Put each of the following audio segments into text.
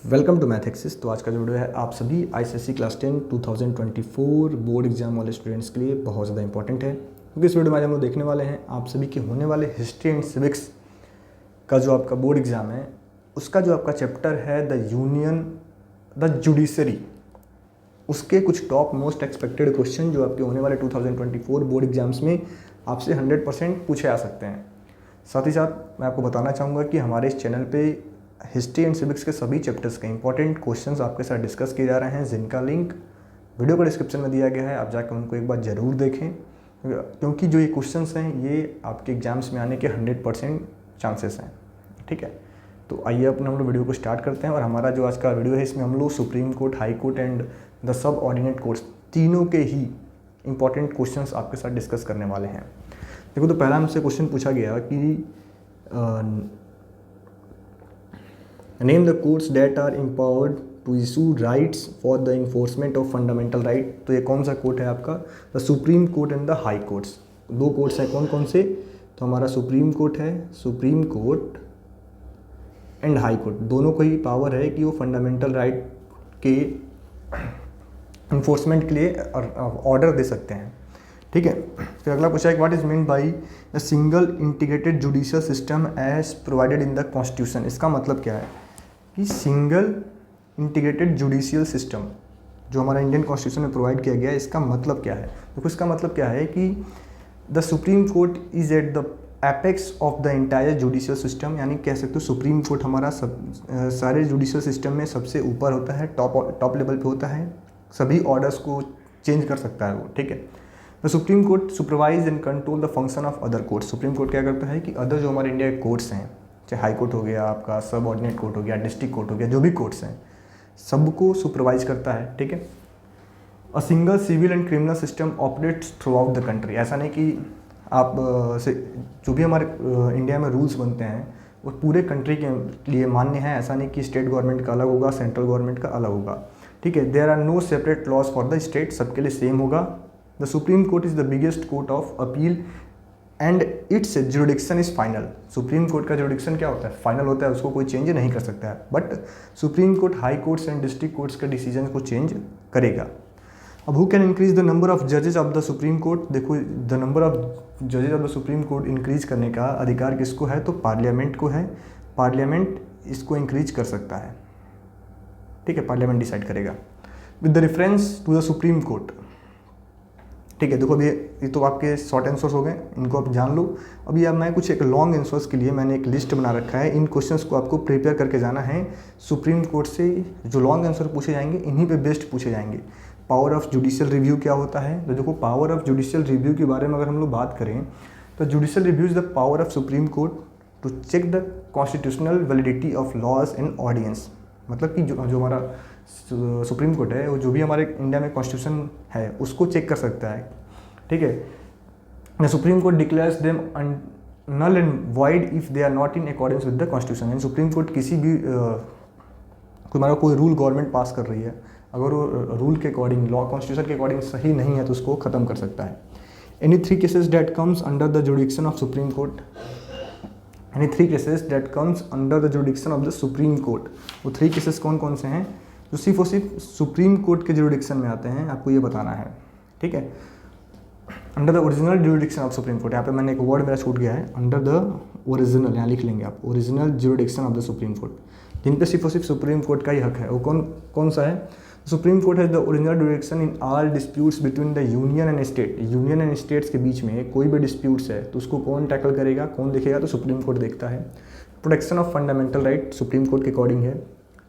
Welcome to math axis. तो आज का जो वीडियो है आप सभी आईसीएसई क्लास 10 2024 बोर्ड एग्जाम वाले स्टूडेंट्स के लिए बहुत ज़्यादा इंपॉर्टेंट है, क्योंकि इस वीडियो में आज हम लोग देखने वाले हैं आप सभी के होने वाले हिस्ट्री एंड सिविक्स का जो आपका बोर्ड एग्जाम है उसका जो आपका चैप्टर है द यूनियन द जुडिशरी, उसके कुछ टॉप मोस्ट एक्सपेक्टेड क्वेश्चन जो आपके होने वाले 2024 बोर्ड एग्जाम्स में आपसे 100% पूछे आ सकते हैं। साथ ही साथ मैं आपको बताना चाहूँगा कि हमारे इस चैनल पे हिस्ट्री एंड सिविक्स के सभी चैप्टर्स के इंपॉर्टेंट क्वेश्चंस आपके साथ डिस्कस किए जा रहे हैं, जिनका लिंक वीडियो का डिस्क्रिप्शन में दिया गया है। आप जाकर उनको एक बार ज़रूर देखें, क्योंकि जो ये क्वेश्चंस हैं ये आपके एग्जाम्स में आने के 100% चांसेस हैं। ठीक है, तो आइए अपने हम लोग वीडियो को स्टार्ट करते हैं। और हमारा जो आज का वीडियो है इसमें हम लोग supreme court, high court and the sub ordinate courts तीनों के ही इंपॉर्टेंट क्वेश्चंस आपके साथ डिस्कस करने वाले हैं। देखो, तो पहला हमसे क्वेश्चन पूछा गया कि name the courts that are empowered to issue rights for the enforcement of fundamental right. तो ये कौन सा कोर्ट है आपका? The supreme court and the high courts. दो कोर्ट्स हैं, कौन कौन से? तो हमारा सुप्रीम कोर्ट है, supreme court and high court, दोनों को ही पावर है कि वो फंडामेंटल राइट के इन्फोर्समेंट के लिए ऑर्डर दे सकते हैं। ठीक है, फिर अगला पूछा है what is mean by the single integrated judicial system as provided in the constitution. इसका मतलब क्या है कि सिंगल इंटीग्रेटेड जुडिशियल सिस्टम जो हमारा इंडियन कॉन्स्टिट्यूशन में प्रोवाइड किया गया है, इसका मतलब क्या है? देखो, इसका मतलब क्या है कि the supreme court is at the apex of the entire judicial system, यानी कह सकते हो सुप्रीम कोर्ट हमारा सारे जुडिशियल सिस्टम में सबसे ऊपर होता है, टॉप लेवल पे होता है, सभी ऑर्डर्स को चेंज कर सकता है वो। ठीक है, the supreme court supervise and control the function of other court. Supreme court क्या करता है कि अदर जो हमारे इंडिया के कोर्ट्स हैं, चाहे हाई कोर्ट हो गया, आपका सब ऑर्डिनेट कोर्ट हो गया, डिस्ट्रिक्ट कोर्ट हो गया, जो भी कोर्ट्स हैं सबको सुपरवाइज करता है। ठीक है, a single civil and criminal system operates throughout the country. ऐसा नहीं कि आप से जो भी हमारे इंडिया में रूल्स बनते हैं वो पूरे कंट्री के लिए मान्य है। ऐसा नहीं कि स्टेट गवर्नमेंट का अलग होगा, सेंट्रल गवर्नमेंट का अलग होगा। ठीक है, there are no separate laws for the state, सबके लिए सेम होगा। The supreme court is the biggest court of appeal and its jurisdiction is final. Supreme court का जुरिडिक्शन क्या होता है? फाइनल होता है, उसको कोई चेंज नहीं कर सकता है। But supreme court high courts and district courts के डिसीजन को चेंज करेगा। अब who can increase the number of जजेस ऑफ द सुप्रीम कोर्ट? देखो, द नंबर ऑफ जजेस of the supreme court increase करने का अधिकार किसको है? तो पार्लियामेंट को है। पार्लियामेंट इसको इंक्रीज कर सकता है। ठीक है, पार्लियामेंट डिसाइड करेगा with the reference to the supreme court. ठीक है, देखो अभी ये तो आपके शॉर्ट आंसर्स हो गए, इनको आप जान लो। अभी अब मैं कुछ एक लॉन्ग आंसर्स के लिए मैंने एक लिस्ट बना रखा है। इन क्वेश्चंस को आपको प्रिपेयर करके जाना है। सुप्रीम कोर्ट से जो लॉन्ग आंसर पूछे जाएंगे इन्हीं पे बेस्ट पूछे जाएंगे। पावर ऑफ जुडिशियल रिव्यू क्या होता है? तो देखो, पावर ऑफ जुडिशियल रिव्यू के बारे में अगर हम लोग बात करें तो judicial review is the power of supreme court to check the constitutional validity of laws in ordinance. मतलब कि जो हमारा सुप्रीम कोर्ट है वो जो भी हमारे इंडिया में कॉन्स्टिट्यूशन है उसको चेक कर सकता है। ठीक है, the supreme court declares them null and void if they are not in accordance with the constitution. यानी सुप्रीम कोर्ट किसी भी हमारा कोई रूल गवर्नमेंट पास कर रही है, अगर वो रूल के अकॉर्डिंग, लॉ कॉन्स्टिट्यूशन के अकॉर्डिंग सही नहीं है तो उसको ख़त्म कर सकता है। Any three cases that comes under the जुडिक्शन of supreme court. Any three cases that comes under the जुडिक्शन of the supreme court. वो थ्री केसेस कौन कौन से हैं जो सिर्फ और सिर्फ सुप्रीम कोर्ट के जुडिक्शन में आते हैं? आपको ये बताना है। ठीक है, under the original jurisdiction of supreme court. यहाँ पे मैंने एक वर्ड मेरा छूट गया है, अंडर द ओरिजिनल, यहाँ लिख लेंगे आप, original jurisdiction of the supreme court, जिन पे सिर्फ और सिर्फ सुप्रीम कोर्ट का ही हक है। वो कौन सा है? Supreme court has the original जुडिक्शन in all disputes between the union and state. Union and states के बीच में कोई भी डिस्प्यूट्स है तो उसको कौन टैकल करेगा, कौन देखेगा? तो सुप्रीम कोर्ट देखता है। Protection of fundamental right supreme court के अकॉर्डिंग है।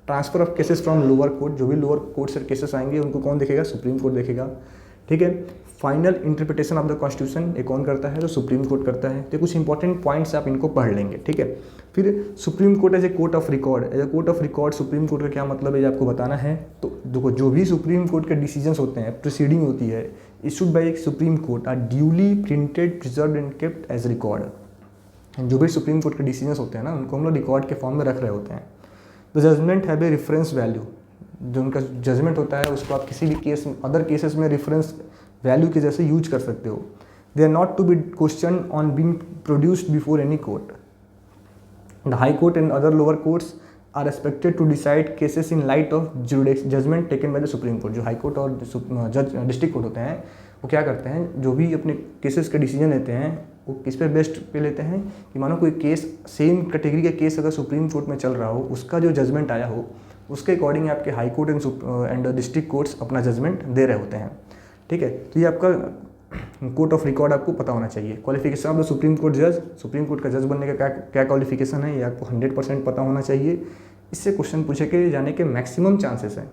Transfer of cases from lower court, जो भी लोअर कोर्ट से केसेस आएंगे उनको कौन देखेगा? सुप्रीम कोर्ट देखेगा। ठीक है, final interpretation of the constitution ये कौन करता है? तो सुप्रीम कोर्ट करता है। तो कुछ इंपॉर्टेंट पॉइंट्स आप इनको पढ़ लेंगे। ठीक है, फिर supreme court as a court of record. As a court of record supreme court का क्या मतलब है ये आपको बताना है। तो देखो, जो भी सुप्रीम कोर्ट के डिसीजंस होते हैं, प्रोसीडिंग होती है, issued by supreme court are duly printed, preserved and kept as record. जो भी सुप्रीम कोर्ट के डिसीजंस होते हैं ना, उनको हम लोग रिकॉर्ड के फॉर्म में रख रहे होते हैं। The judgment have a reference value. जो उनका जजमेंट होता है उसको आप किसी भी केस, अदर केसेस में रेफरेंस वैल्यू के जैसे यूज कर सकते हो। They are not to be question on being produced before any court. The high court and other lower courts are expected to decide cases in light of judgment taken by the supreme court. जो high court और जज district court होते हैं वो क्या करते हैं, जो भी अपने केसेस का डिसीजन लेते हैं वो किस पे बेस्ड पे लेते हैं कि मानो कोई केस, सेम कैटेगरी का केस अगर सुप्रीम कोर्ट में चल रहा हो, उसका जो जजमेंट आया हो उसके अकॉर्डिंग आपके high court and district courts अपना जजमेंट दे रहे होते हैं। ठीक है, तो ये आपका कोर्ट ऑफ रिकॉर्ड आपको पता होना चाहिए। Qualification of the supreme court जज, सुप्रीम कोर्ट का जज बनने का क्या क्वालिफिकेशन है ये आपको 100% पता होना चाहिए। इससे क्वेश्चन पूछे के जाने के मैक्सिमम चांसेस हैं।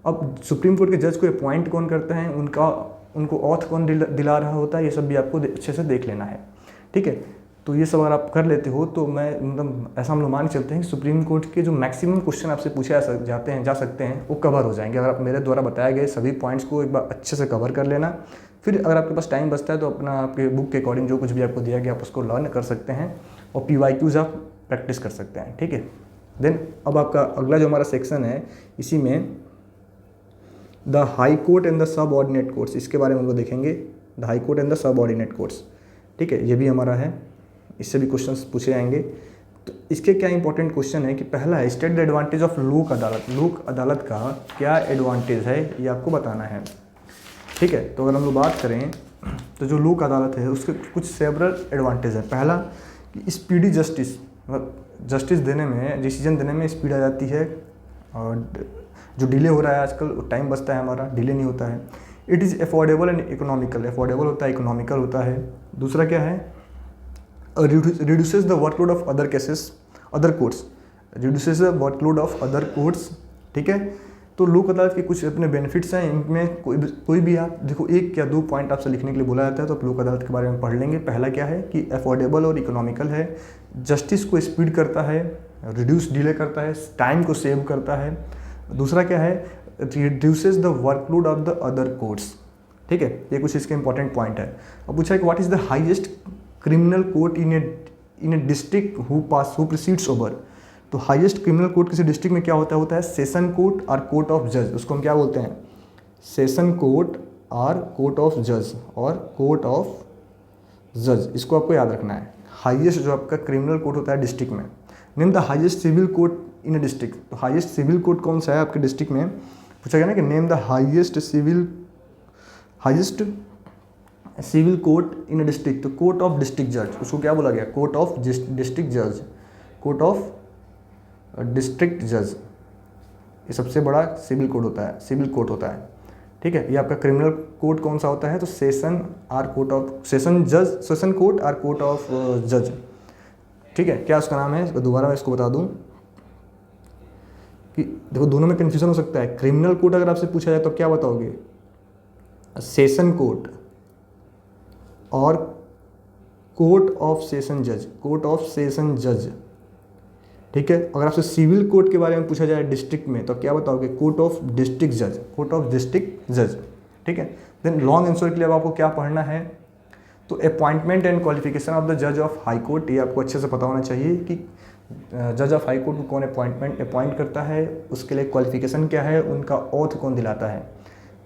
अब सुप्रीम कोर्ट के जज को अपॉइंट कौन करता है, उनको ऑथ कौन दिला रहा होता है, ये सब भी आपको अच्छे से देख लेना है। ठीक है, तो ये सब अगर आप कर लेते हो तो मैं मतलब ऐसा हम लोग मान चलते हैं कि सुप्रीम कोर्ट के जो मैक्सिमम क्वेश्चन आपसे पूछे जा सकते हैं वो कवर हो जाएंगे अगर आप मेरे द्वारा बताए गए सभी पॉइंट्स को एक बार अच्छे से कवर कर लेना। फिर अगर आपके पास टाइम बचता है तो अपना आपके बुक के अकॉर्डिंग जो कुछ भी आपको दिया गया आप उसको लर्न कर सकते हैं और PYQs आप प्रैक्टिस कर सकते हैं। ठीक है, देन अब आपका अगला जो हमारा सेक्शन है इसी में the high court and the sub ordinate courts, इसके बारे में हम लोग देखेंगे। The high court and the sub ordinate courts, ठीक है, ये भी हमारा है, इससे भी क्वेश्चंस पूछे जाएंगे। तो इसके क्या इंपॉर्टेंट क्वेश्चन है कि पहला है स्टेट द एडवांटेज ऑफ लोक अदालत। लोक अदालत का क्या एडवांटेज है ये आपको बताना है। ठीक है, तो अगर हम लोग बात करें तो जो लोक अदालत है उसके कुछ सेवरल एडवांटेज है। पहला कि स्पीडी जस्टिस, मतलब जस्टिस देने में, डिसीजन देने में स्पीड आ जाती है और जो डिले हो रहा है आजकल टाइम बचता है हमारा, डिले नहीं होता है। It is affordable and economical, affordable होता है, इकोनॉमिकल होता है। दूसरा क्या है, reduces the workload of other cases, other courts, reduces the workload of other courts. ठीक है, तो लोक अदालत के कुछ अपने बेनिफिट्स हैं, इनमें कोई भी आप देखो 1 या 2 पॉइंट आपसे लिखने के लिए बोला जाता है तो आप लोक अदालत के बारे में पढ़ लेंगे। पहला क्या है कि अफोर्डेबल और इकोनॉमिकल है, जस्टिस को स्पीड करता है, रिड्यूस डिले करता है, टाइम को सेव करता है। दूसरा क्या है, reduces the workload of the other courts. ठीक है, ये कुछ इसके इंपॉर्टेंट पॉइंट है। अब पूछा है कि what is the highest criminal court in a district who proceeds over. तो हाईएस्ट क्रिमिनल कोर्ट किसी डिस्ट्रिक्ट में क्या होता है सेशन कोर्ट और कोर्ट ऑफ जज, उसको हम क्या बोलते हैं, सेशन कोर्ट और कोर्ट ऑफ जज और कोर्ट ऑफ जज, इसको आपको याद रखना है। हाईएस्ट जो आपका क्रिमिनल कोर्ट होता है डिस्ट्रिक्ट में। Name the highest civil court in a district, तो हाईएस्ट सिविल कोर्ट कौन सा है आपके डिस्ट्रिक्ट में, पूछा गया ना कि name the highest civil court in a district, तो कोर्ट ऑफ डिस्ट्रिक्ट जज, उसको क्या बोला गया, कोर्ट ऑफ डिस्ट्रिक्ट जज, कोर्ट ऑफ डिस्ट्रिक्ट जज, ये सबसे बड़ा सिविल कोर्ट होता है, सिविल कोर्ट होता है। ठीक है, ये आपका क्रिमिनल कोर्ट कौन सा होता है, तो session are court of session जज, session court are court of जज। ठीक है, क्या उसका नाम है, दोबारा मैं इसको बता दूं कि देखो दोनों में कन्फ्यूजन हो सकता है। क्रिमिनल कोर्ट अगर आपसे पूछा जाए तो क्या बताओगे, सेशन कोर्ट और कोर्ट ऑफ सेशन जज, कोर्ट ऑफ सेशन जज। ठीक है, अगर आपसे सिविल कोर्ट के बारे में पूछा जाए डिस्ट्रिक्ट में तो क्या बताओगे, कोर्ट ऑफ डिस्ट्रिक्ट जज, कोर्ट ऑफ डिस्ट्रिक्ट जज। ठीक है, देन लॉन्ग आंसर के लिए अब आपको क्या पढ़ना है, तो appointment and qualification of the जज ऑफ हाई कोर्ट, ये आपको अच्छे से पता होना चाहिए कि जज ऑफ हाई कोर्ट को कौन अपॉइंट करता है, उसके लिए क्वालिफिकेशन क्या है, उनका ऑथ कौन दिलाता है।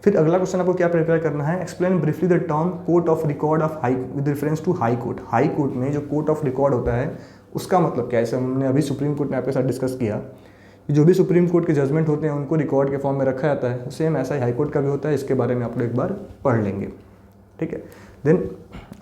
फिर अगला क्वेश्चन आपको क्या प्रिपेयर करना है, explain briefly the term court of record of high with reference to high court. High court में जो कोर्ट ऑफ रिकॉर्ड होता है उसका मतलब क्या है, जैसे हमने अभी सुप्रीम कोर्ट में आपके साथ डिस्कस किया कि जो भी सुप्रीम कोर्ट के जजमेंट होते हैं उनको रिकॉर्ड के फॉर्म में रखा जाता है, सेम ऐसा ही हाई कोर्ट का भी होता है। इसके बारे में आप लोग एक बार पढ़ लेंगे। ठीक है, देन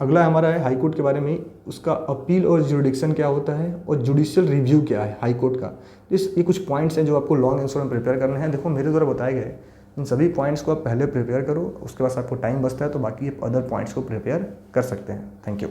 अगला हमारा है हाई कोर्ट के बारे में, उसका अपील और जुडिक्शन क्या होता है और जुडिशियल रिव्यू क्या है हाई कोर्ट का। ये कुछ पॉइंट्स हैं जो आपको लॉन्ग आंसर में प्रिपेयर करना है। देखो मेरे द्वारा बताए गए इन सभी पॉइंट्स को आप पहले प्रिपेयर करो, उसके बाद आपको टाइम बचता है तो बाकी अदर पॉइंट्स को प्रिपेयर कर सकते हैं। Thank you.